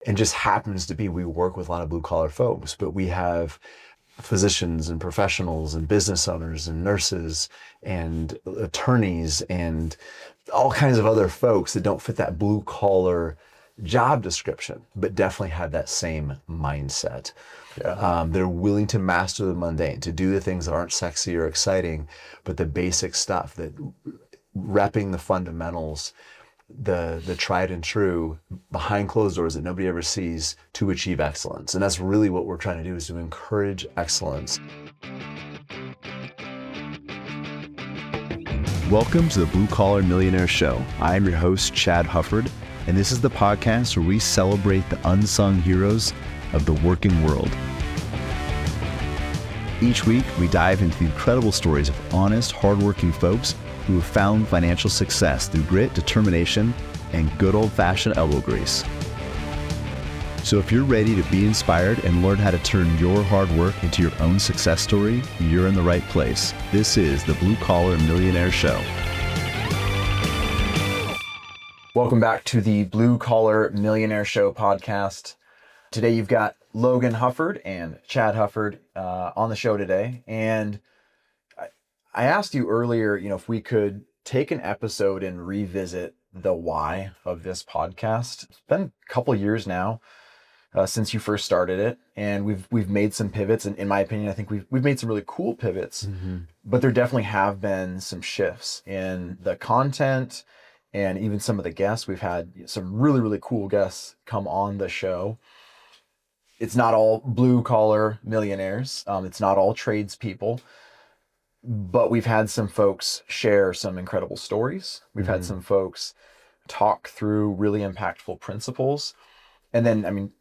And just happens to be we work with a lot of blue collar folks, but we have physicians and professionals and business owners and nurses and attorneys and all kinds of other folks that don't fit that blue collar job description, but definitely have that same mindset. Yeah. They're willing to master the mundane, to do the things that aren't sexy or exciting, but the basic stuff, that repping the fundamentals, the tried and true behind closed doors that nobody ever sees, to achieve excellence. And that's really what we're trying to do, is to encourage excellence. Welcome to the Blue Collar Millionaire Show. I am your host, Chad Hufford, and this is the podcast where we celebrate the unsung heroes of the working world. Each week, we dive into the incredible stories of honest, hardworking folks who have found financial success through grit, determination, and good old-fashioned elbow grease. So if you're ready to be inspired and learn how to turn your hard work into your own success story, you're in the right place. This is the Blue Collar Millionaire Show. Welcome back to the Blue Collar Millionaire Show podcast. Today you've got Logan Hufford and Chad Hufford on the show today. And I asked you earlier, if we could take an episode and revisit the why of this podcast. It's been a couple of years now since you first started it, and we've made some pivots. And in my opinion, I think we've made some really cool pivots, but there definitely have been some shifts in the content and even some of the guests. We've had some really, really cool guests come on the show. It's not all blue collar millionaires. It's not all tradespeople. But we've had some folks share some incredible stories. We've had some folks talk through really impactful principles. And then,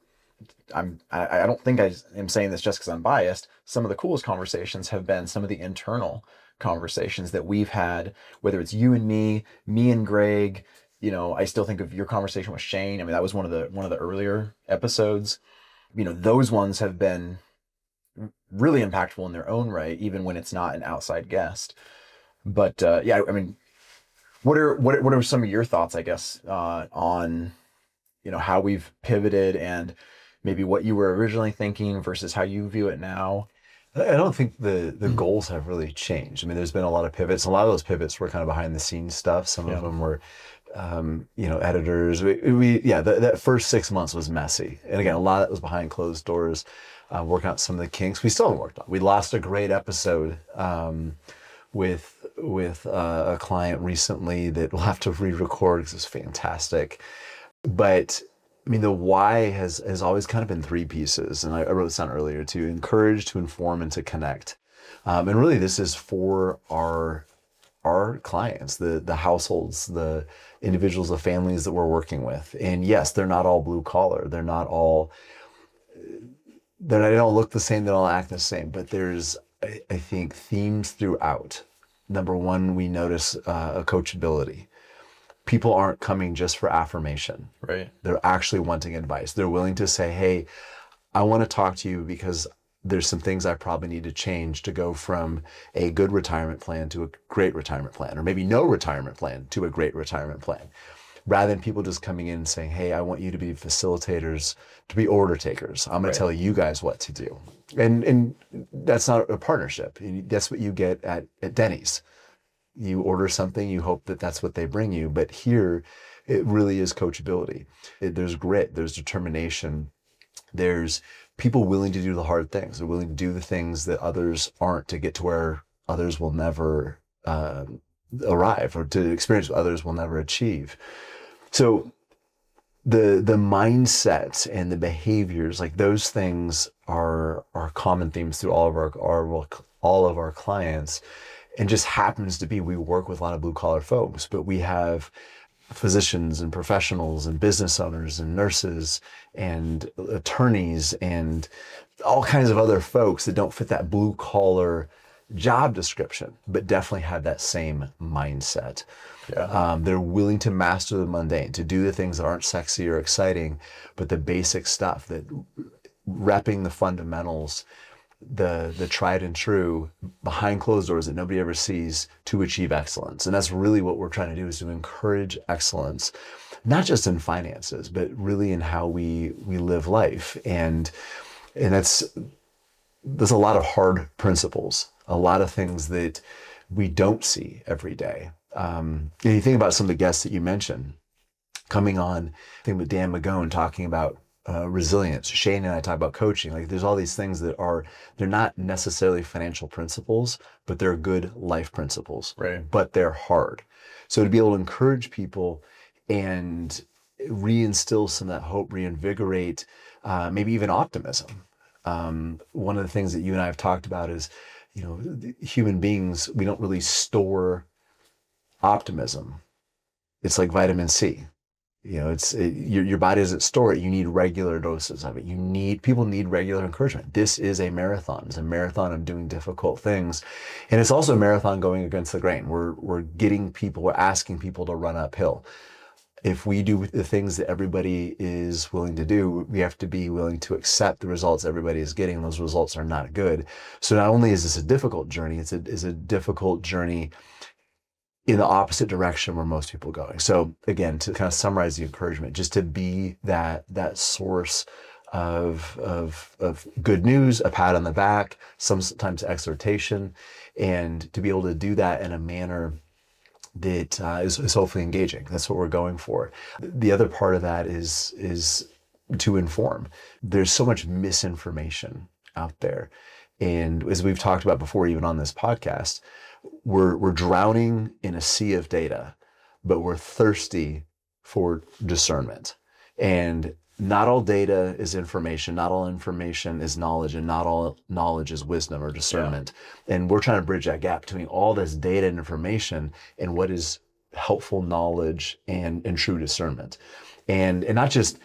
I don't think I am saying this just because I'm biased. Some of the coolest conversations have been some of the internal conversations that we've had, whether it's you and me and Greg. I still think of your conversation with Shane. That was one of the earlier episodes. Those ones have been really impactful in their own right, even when it's not an outside guest. But what are some of your thoughts, I guess, on how we've pivoted and maybe what you were originally thinking versus how you view it now? I don't think the goals have really changed. There's been a lot of pivots. A lot of those pivots were kind of behind the scenes stuff. Some of them were editors. That first 6 months was messy. And again, a lot of that was behind closed doors, working out some of the kinks we still haven't worked on. We lost a great episode with a client recently that we'll have to re-record because it's fantastic. But the why has always kind of been three pieces. And I wrote this down earlier: to encourage, to inform, and to connect. And really this is for our clients, the households, the individuals, the families that we're working with. And yes, they're not all blue collar. They don't look the same, they don't act the same, but there's, I think, themes throughout. Number one, we notice a coachability. People aren't coming just for affirmation. Right. They're actually wanting advice. They're willing to say, hey, I want to talk to you because there's some things I probably need to change to go from a good retirement plan to a great retirement plan, or maybe no retirement plan to a great retirement plan. Rather than people just coming in and saying, hey, I want you to be facilitators, to be order takers. I'm going to tell you guys what to do. And that's not a partnership. That's what you get at Denny's. You order something, you hope that that's what they bring you. But here, it really is coachability. There's grit, there's determination, there's people willing to do the hard things. They're willing to do the things that others aren't, to get to where others will never arrive, or to experience what others will never achieve. So the mindset and the behaviors, like those things are common themes through all of our clients. And just happens to be we work with a lot of blue collar folks, but we have physicians and professionals and business owners and nurses and attorneys and all kinds of other folks that don't fit that blue collar job description, but definitely have that same mindset. Yeah. They're willing to master the mundane, to do the things that aren't sexy or exciting, but the basic stuff, that repping the fundamentals, the tried and true behind closed doors that nobody ever sees to achieve excellence. And that's really what we're trying to do, is to encourage excellence, not just in finances, but really in how we live life. And there's a lot of hard principles, a lot of things that we don't see every day. And you think about some of the guests that you mentioned coming on, I think with Dan McGone talking about resilience. Shane and I talk about coaching. Like, there's all these things that they're not necessarily financial principles, but they're good life principles. Right. But they're hard. So to be able to encourage people and reinstill some of that hope, reinvigorate, maybe even optimism. One of the things that you and I have talked about is, human beings, we don't really store optimism. It's like vitamin C. Your body doesn't store it. You need regular doses of it. People need regular encouragement. This is a marathon. It's a marathon of doing difficult things. And it's also a marathon going against the grain. We're asking people to run uphill. If we do the things that everybody is willing to do, we have to be willing to accept the results everybody is getting. Those results are not good. So not only is this a difficult journey, it's a difficult journey in the opposite direction where most people are going. So again, to kind of summarize the encouragement, just to be that source of good news, a pat on the back, sometimes exhortation, and to be able to do that in a manner that is hopefully engaging. That's what we're going for. The other part of that is to inform. There's so much misinformation out there. And as we've talked about before, even on this podcast, we're drowning in a sea of data, but we're thirsty for discernment. And not all data is information, not all information is knowledge, and not all knowledge is wisdom or discernment. Yeah. And we're trying to bridge that gap between all this data and information and what is helpful knowledge and true discernment. And not just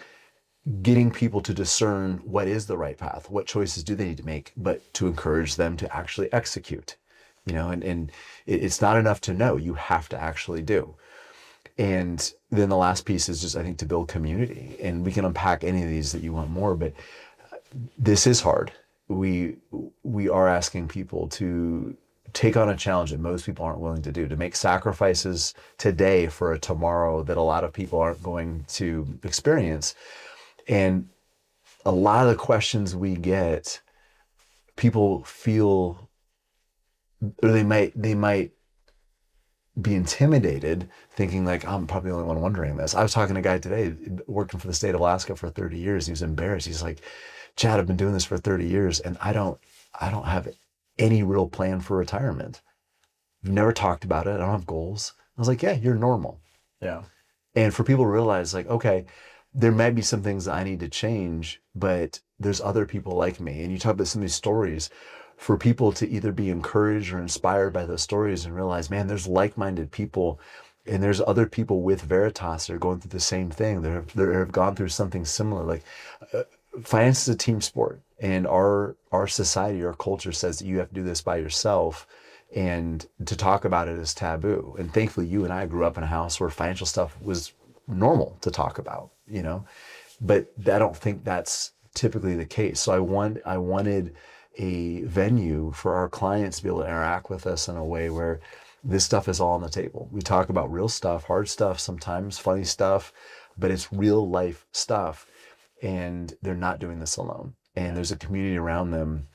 getting people to discern what is the right path, what choices do they need to make, but to encourage them to actually execute. And it's not enough to know, you have to actually do. And then the last piece is just, I think, to build community. And we can unpack any of these that you want more, but this is hard. We are asking people to take on a challenge that most people aren't willing to do, to make sacrifices today for a tomorrow that a lot of people aren't going to experience. And a lot of the questions we get, people feel, or they might be intimidated, thinking like, I'm probably the only one wondering this. I was talking to a guy today working for the state of Alaska for 30 years. He was embarrassed. He's like, Chad, I've been doing this for 30 years and I don't have any real plan for retirement. I've never talked about it. I don't have goals. I was like, yeah, you're normal. Yeah. And for people to realize, like, okay, there might be some things that I need to change, but there's other people like me. And you talk about some of these stories, for people to either be encouraged or inspired by those stories and realize, man, there's like-minded people and there's other people with Veritas that are going through the same thing. They have gone through something similar. Like finance is a team sport, and our society, our culture says that you have to do this by yourself, and to talk about it is taboo. And thankfully, you and I grew up in a house where financial stuff was normal to talk about, but I don't think that's typically the case. So I wanted a venue for our clients to be able to interact with us in a way where this stuff is all on the table. We talk about real stuff, hard stuff, sometimes funny stuff, but it's real life stuff. And they're not doing this alone. And there's a community around them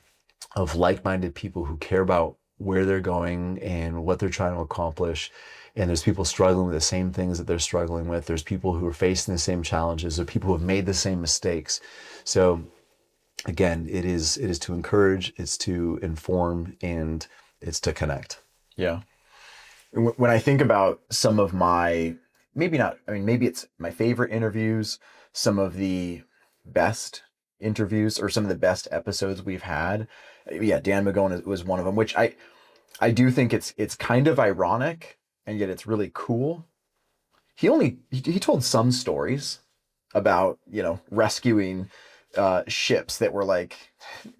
of like-minded people who care about where they're going and what they're trying to accomplish. And there's people struggling with the same things that they're struggling with. There's people who are facing the same challenges. There are people who have made the same mistakes. So again, it is to encourage, it's to inform, and it's to connect. Yeah. When I think about some of my, maybe it's my favorite interviews, some of the best interviews or some of the best episodes we've had. Yeah, Dan McGone was one of them, which I do think it's kind of ironic, and yet it's really cool. He told some stories about, rescuing ships that were like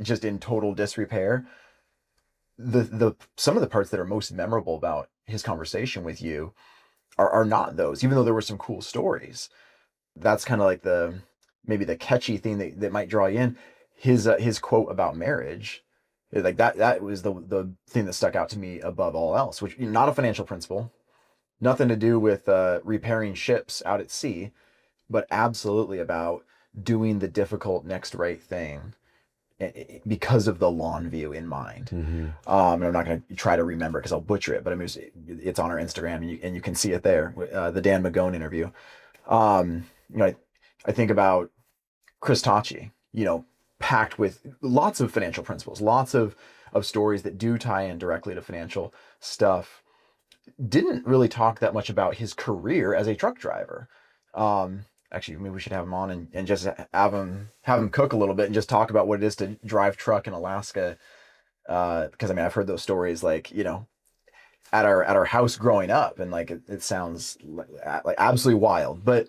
just in total disrepair. The some of the parts that are most memorable about his conversation with you are not those, even though there were some cool stories. That's kind of like maybe the catchy thing that might draw you in. His quote about marriage Like that was the thing that stuck out to me above all else, which not a financial principle, nothing to do with repairing ships out at sea, but absolutely about doing the difficult next right thing because of the long view in mind. Mm-hmm. And I'm not going to try to remember because I'll butcher it, but I mean, it's on our Instagram and you can see it there, the Dan McGone interview. You know, I think about Chris Tachi, you know, packed with lots of financial principles, lots of stories that do tie in directly to financial stuff. Didn't really talk that much about his career as a truck driver. Actually, maybe we should have him on and just have him cook a little bit and just talk about what it is to drive truck in Alaska. Because I mean, I've heard those stories, like, you know, at our house growing up, and like it sounds like absolutely wild. But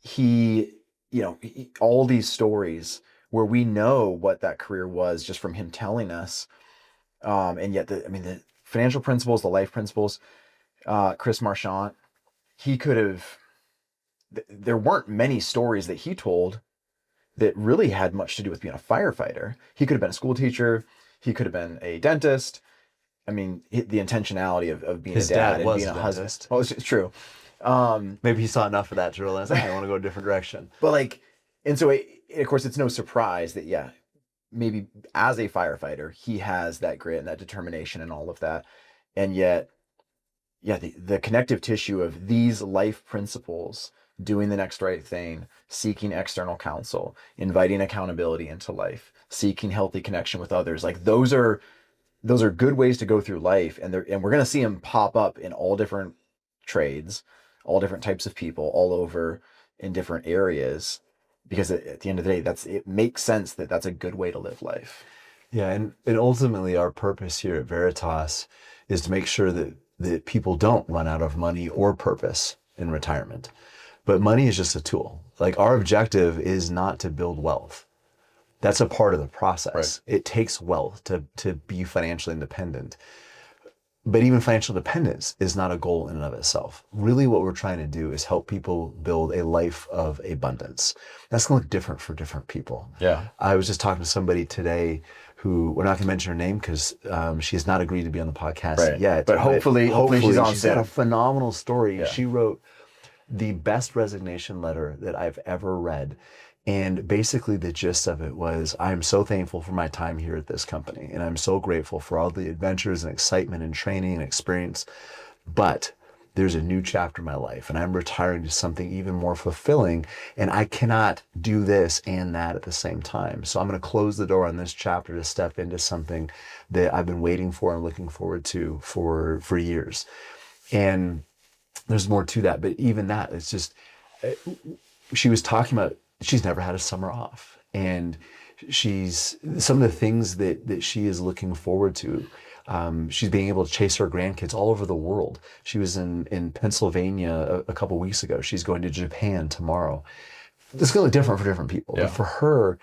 he, you know, all these stories where we know what that career was just from him telling us, and yet the financial principles, the life principles. Chris Marchant, he could have. There weren't many stories that he told that really had much to do with being a firefighter. He could have been a school teacher. He could have been a dentist. I mean, the intentionality of being His a dad dad and was being a a husband. dentist. Well, it's true. Maybe he saw enough of that to realize, hey, I want to go a different direction. But like, and so of course, it's no surprise that, yeah, maybe as a firefighter, he has that grit and that determination and all of that. And yet, yeah, the connective tissue of these life principles, doing the next right thing, seeking external counsel, inviting accountability into life, seeking healthy connection with others, like those are good ways to go through life. And we're going to see them pop up in all different trades, all different types of people, all over in different areas, because at the end of the day, it makes sense that that's a good way to live life. Yeah, and ultimately our purpose here at Veritas is to make sure that people don't run out of money or purpose in retirement. But money is just a tool. Like, our objective is not to build wealth. That's a part of the process. Right. It takes wealth to be financially independent. But even financial dependence is not a goal in and of itself. Really what we're trying to do is help people build a life of abundance. That's going to look different for different people. Yeah. I was just talking to somebody today who, we're not going to mention her name because she has not agreed to be on the podcast yet. But hopefully she's on. She's got a phenomenal story. Yeah. She wrote the best resignation letter that I've ever read. And basically the gist of it was, I'm so thankful for my time here at this company. And I'm so grateful for all the adventures and excitement and training and experience. But there's a new chapter in my life and I'm retiring to something even more fulfilling. And I cannot do this and that at the same time. So I'm going to close the door on this chapter to step into something that I've been waiting for and looking forward to for years. And there's more to that. But even that, it's just, she was talking about, she's never had a summer off. And some of the things that she is looking forward to. She's being able to chase her grandkids all over the world. She was in Pennsylvania a couple weeks ago. She's going to Japan tomorrow. It's going to look different for different people. Yeah. But for her,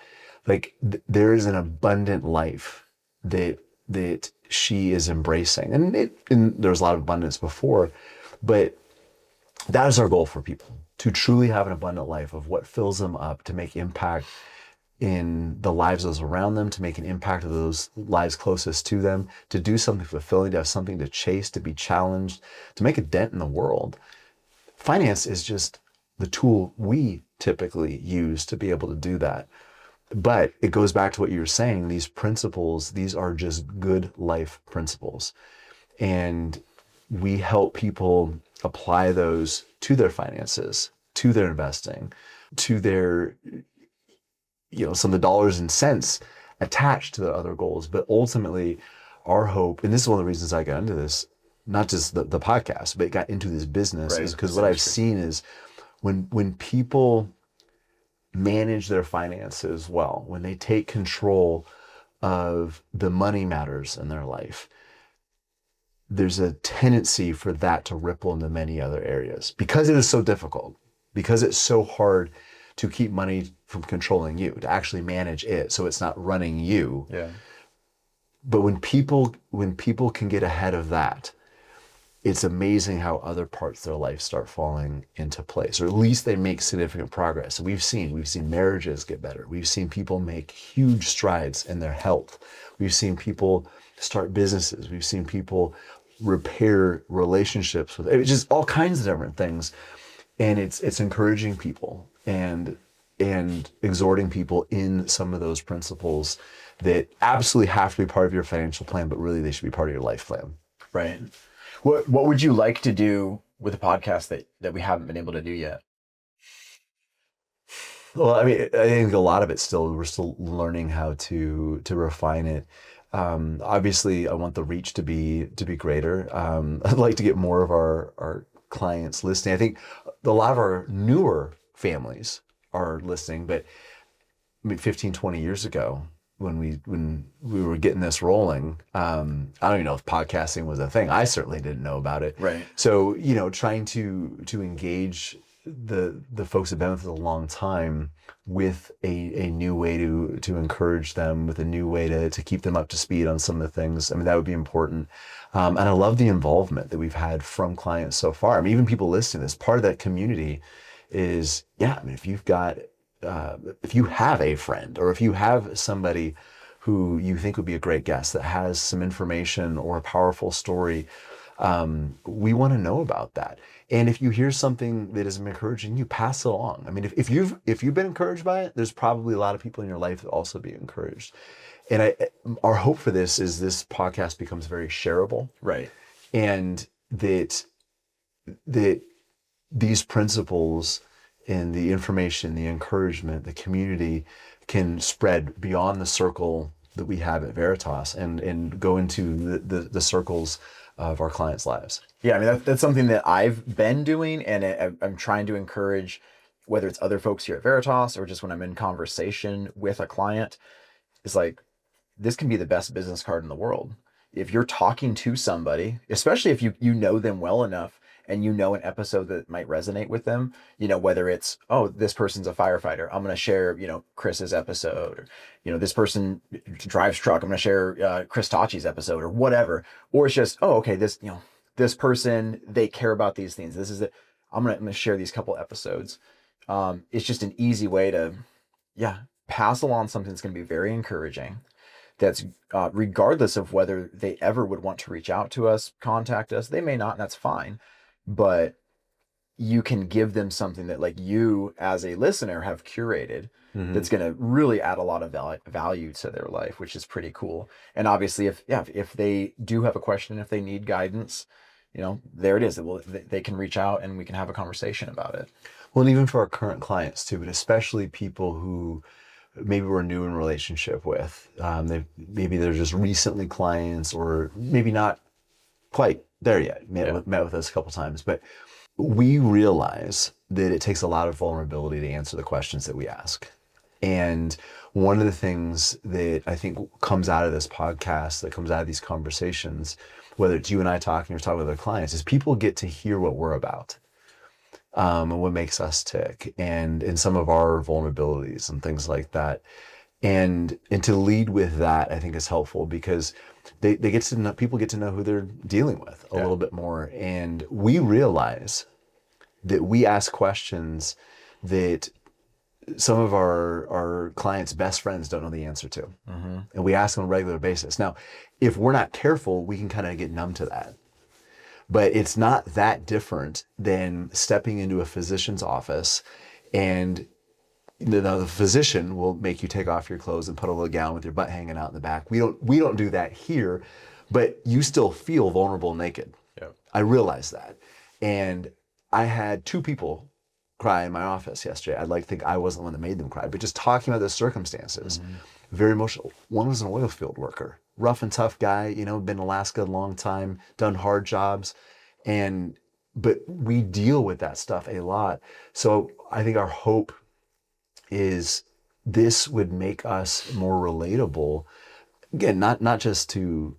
like there is an abundant life that she is embracing. And there's a lot of abundance before, but that is our goal for people, to truly have an abundant life of what fills them up, to make impact in the lives of those around them, to make an impact of those lives closest to them, to do something fulfilling, to have something to chase, to be challenged, to make a dent in the world. Finance is just the tool we typically use to be able to do that. But it goes back to what you were saying, these principles, these are just good life principles. And we help people apply those to their finances, to their investing, to their, some of the dollars and cents attached to the other goals. But ultimately, our hope, and this is one of the reasons I got into this, not just the podcast, but got into this business, is because what I've seen is when people manage their finances well, when they take control of the money matters in their life, there's a tendency for that to ripple into many other areas because it is so difficult, because it's so hard to keep money from controlling you, to actually manage it so it's not running you. Yeah. But when people can get ahead of that, it's amazing how other parts of their life start falling into place, or at least they make significant progress. And we've seen marriages get better. We've seen people make huge strides in their health. We've seen people start businesses. We've seen people repair relationships with just all kinds of different things. And it's encouraging people and exhorting people in some of those principles that absolutely have to be part of your financial plan, but really they should be part of your life plan. Right. What would you like to do with a podcast that we haven't been able to do yet? Well, I mean, I think a lot of it we're still learning how to refine it. Obviously, I want the reach to be greater. I'd like to get more of our clients listening. I think a lot of our newer families are listening, but I mean, 15, 20 years ago, when we were getting this rolling, I don't even know if podcasting was a thing. I certainly didn't know about it. Right. So, trying to engage the folks that have been with us a long time with a new way to encourage them, with a new way to keep them up to speed on some of the things. I mean, that would be important. And I love the involvement that we've had from clients so far. I mean, even people listening to this, part of that community is, I mean, if you have a friend, or if you have somebody who you think would be a great guest that has some information or a powerful story, we want to know about that. And if you hear something that is encouraging you, pass it along. I mean, if you've been encouraged by it, there's probably a lot of people in your life that also be encouraged. And our hope for this is this podcast becomes very shareable, Right. and that these principles and the information, the encouragement, the community can spread beyond the circle that we have at Veritas and go into the circles of our clients' lives. Yeah, I mean, that's something that I've been doing, and I'm trying to encourage, whether it's other folks here at Veritas or just when I'm in conversation with a client, is like, this can be the best business card in the world. If you're talking to somebody, especially if you know them well enough and you know an episode that might resonate with them, whether it's, oh, this person's a firefighter, I'm going to share, Chris's episode, or, this person drives truck, I'm going to share Chris Tachi's episode, or whatever. Or it's just, oh, okay, this person, they care about these things. This is it. I'm going to share these couple episodes. It's just an easy way to, pass along something that's going to be very encouraging. That's regardless of whether they ever would want to reach out to us, contact us. They may not, and that's fine. But you can give them something that, like, you as a listener have curated, that's going to really add a lot of value to their life, which is pretty cool. And obviously, if they do have a question, if they need guidance, there it is. They can reach out and we can have a conversation about it. Well, and even for our current clients too, but especially people who maybe we're new in relationship with, maybe they're just recently clients, or maybe not quite there yet, met with us a couple times, but we realize that it takes a lot of vulnerability to answer the questions that we ask. And one of the things that I think comes out of this podcast, that comes out of these conversations, whether it's you and I talking or talking with other clients, is people get to hear what we're about, and what makes us tick, and some of our vulnerabilities and things like that. And to lead with that, I think is helpful, because they get to know, people get to know who they're dealing with a little bit more. And we realize that we ask questions that some of our clients' best friends don't know the answer to. And we ask them on a regular basis. Now, if we're not careful, we can kind of get numb to that. But it's not that different than stepping into a physician's office, and the physician will make you take off your clothes and put a little gown with your butt hanging out in the back. We don't do that here, but you still feel vulnerable and naked. Yeah. I realize that. And I had two people cry in my office yesterday. I'd like to think I wasn't the one that made them cry, but just talking about the circumstances, very emotional. One was an oil field worker, rough and tough guy, been in Alaska a long time, done hard jobs. But we deal with that stuff a lot. So I think our hope is this would make us more relatable. Again, not just to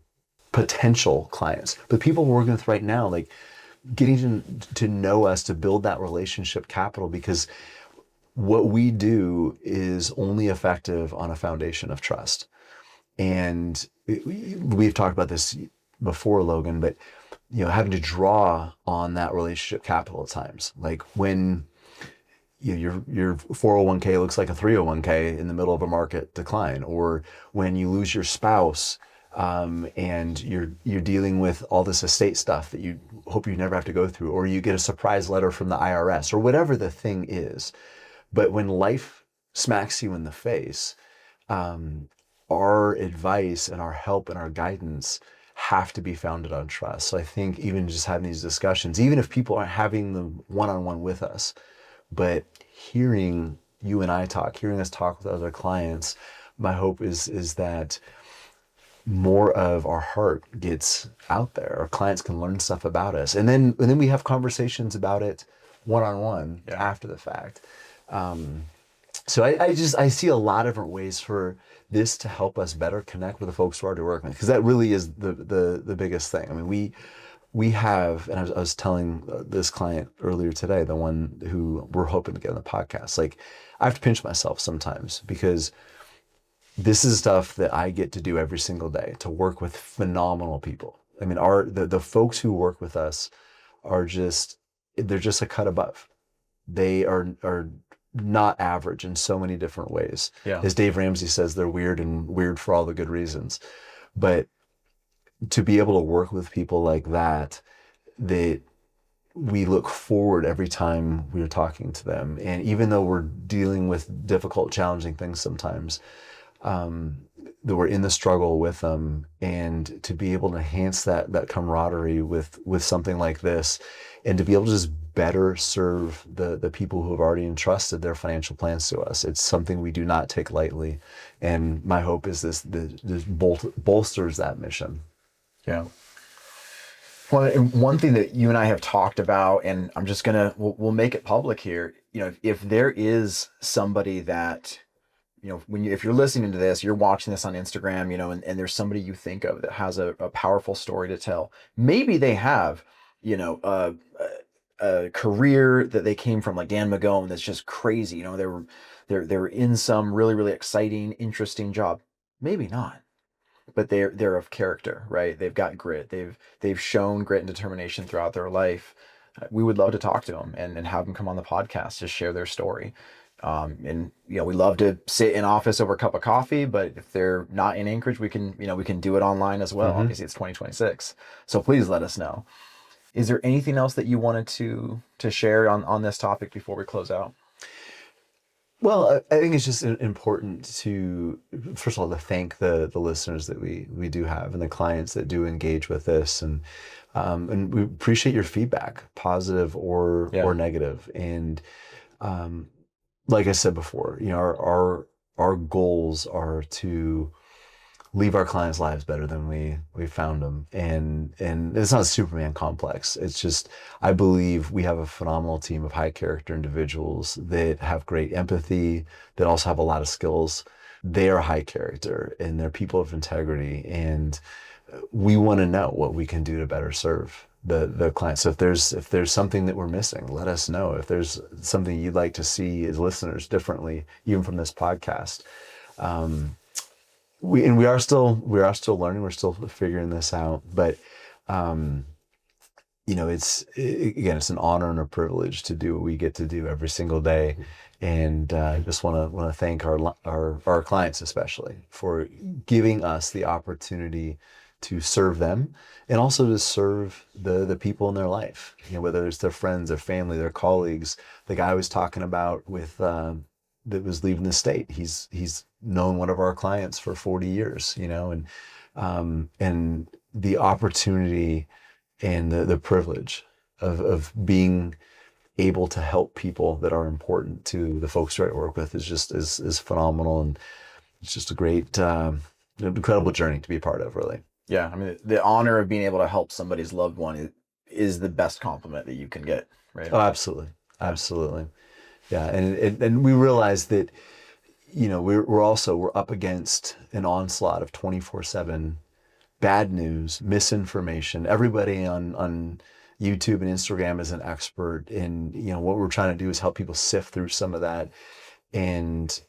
potential clients, but people we're working with right now, like getting to know us, to build that relationship capital, because what we do is only effective on a foundation of trust. And we've talked about this before, Logan, but having to draw on that relationship capital at times. Like when your 401k looks like a 301k in the middle of a market decline, or when you lose your spouse, and you're dealing with all this estate stuff that you hope you never have to go through, or you get a surprise letter from the IRS, or whatever the thing is. But when life smacks you in the face, our advice and our help and our guidance have to be founded on trust. So I think even just having these discussions, even if people aren't having them one-on-one with us, but hearing you and I talk, hearing us talk with other clients, my hope is that more of our heart gets out there. Our clients can learn stuff about us, and then we have conversations about it one-on-one after the fact. So I see a lot of different ways for this to help us better connect with the folks who are already working with, because that really is the biggest thing. I mean, we have, and I was telling this client earlier today, the one who we're hoping to get on the podcast, like I have to pinch myself sometimes, because this is stuff that I get to do every single day, to work with phenomenal people. I mean, the folks who work with us they're just a cut above. They are not average in so many different ways. Yeah. As Dave Ramsey says, they're weird, and weird for all the good reasons. But to be able to work with people like that we look forward every time we're talking to them. And even though we're dealing with difficult, challenging things sometimes, that we're in the struggle with them, and to be able to enhance that camaraderie with something like this, and to be able to just better serve the people who have already entrusted their financial plans to us. It's something we do not take lightly. And my hope is this bolsters that mission. Yeah. Well, and one thing that you and I have talked about, and I'm just we'll make it public here. If there is somebody that, if you're listening to this, you're watching this on Instagram, and there's somebody you think of that has a powerful story to tell. Maybe they have, a career that they came from, like Dan McGowan, that's just crazy. They were in some really, really exciting, interesting job. Maybe not, but they're of character, right? They've got grit. They've shown grit and determination throughout their life. We would love to talk to them and have them come on the podcast to share their story. And we love to sit in office over a cup of coffee, but if they're not in Anchorage, we can do it online as well. Mm-hmm. Obviously it's 2026. So please let us know. Is there anything else that you wanted to share on this topic before we close out? Well, I think it's just important to, first of all, to thank the listeners that we do have, and the clients that do engage with this, and we appreciate your feedback, positive or negative. And like I said before, our goals are to leave our clients' lives better than we found them. And it's not a Superman complex. It's just, I believe we have a phenomenal team of high character individuals that have great empathy, that also have a lot of skills. They are high character, and they're people of integrity. And we want to know what we can do to better serve the clients. So if there's something that we're missing, let us know. If there's something you'd like to see as listeners differently, even from this podcast, we are still learning. We're still figuring this out, but it's an honor and a privilege to do what we get to do every single day. And I just want to thank our clients, especially, for giving us the opportunity to serve them, and also to serve the people in their life, whether it's their friends, their family, their colleagues. The guy I was talking about with that was leaving the state, he's known one of our clients for 40 years, and the opportunity and the privilege of being able to help people that are important to the folks who I work with is phenomenal. And it's just a great, incredible journey to be a part of, really. Yeah. I mean, the honor of being able to help somebody's loved one is the best compliment that you can get, right? Oh, absolutely. Absolutely. Yeah. And we realize that, we're up against an onslaught of 24/7 bad news, misinformation. Everybody on YouTube and Instagram is an expert. And, what we're trying to do is help people sift through some of that and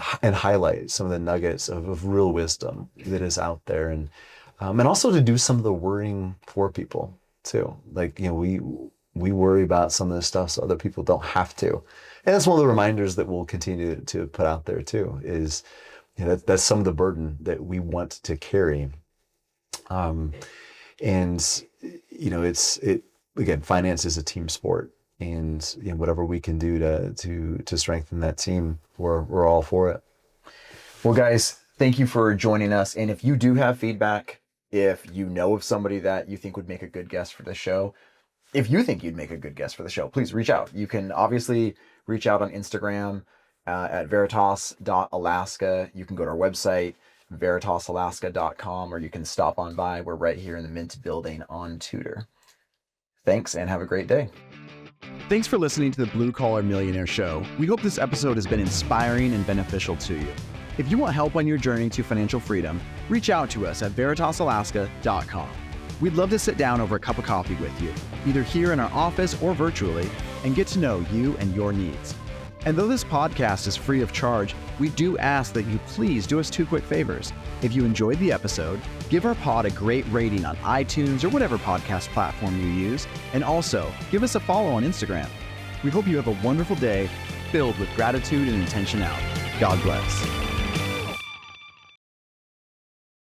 highlight some of the nuggets of real wisdom that is out there. And and also to do some of the worrying for people too. Like, we worry about some of this stuff so other people don't have to. And that's one of the reminders that we'll continue to put out there too, is that's some of the burden that we want to carry. And again, finance is a team sport, and whatever we can do to strengthen that team, we're all for it. Well, guys, thank you for joining us. And if you do have feedback, if you know of somebody that you think would make a good guest for the show, if you think you'd make a good guest for the show, please reach out. You can obviously reach out on Instagram at veritas.alaska. You can go to our website, veritasalaska.com, or you can stop on by. We're right here in the Mint building on Tudor. Thanks, and have a great day. Thanks for listening to the Blue Collar Millionaire Show. We hope this episode has been inspiring and beneficial to you. If you want help on your journey to financial freedom, reach out to us at veritasalaska.com. We'd love to sit down over a cup of coffee with you, either here in our office or virtually, and get to know you and your needs. And though this podcast is free of charge, we do ask that you please do us two quick favors. If you enjoyed the episode, give our pod a great rating on iTunes or whatever podcast platform you use, and also give us a follow on Instagram. We hope you have a wonderful day filled with gratitude and intentionality. God bless.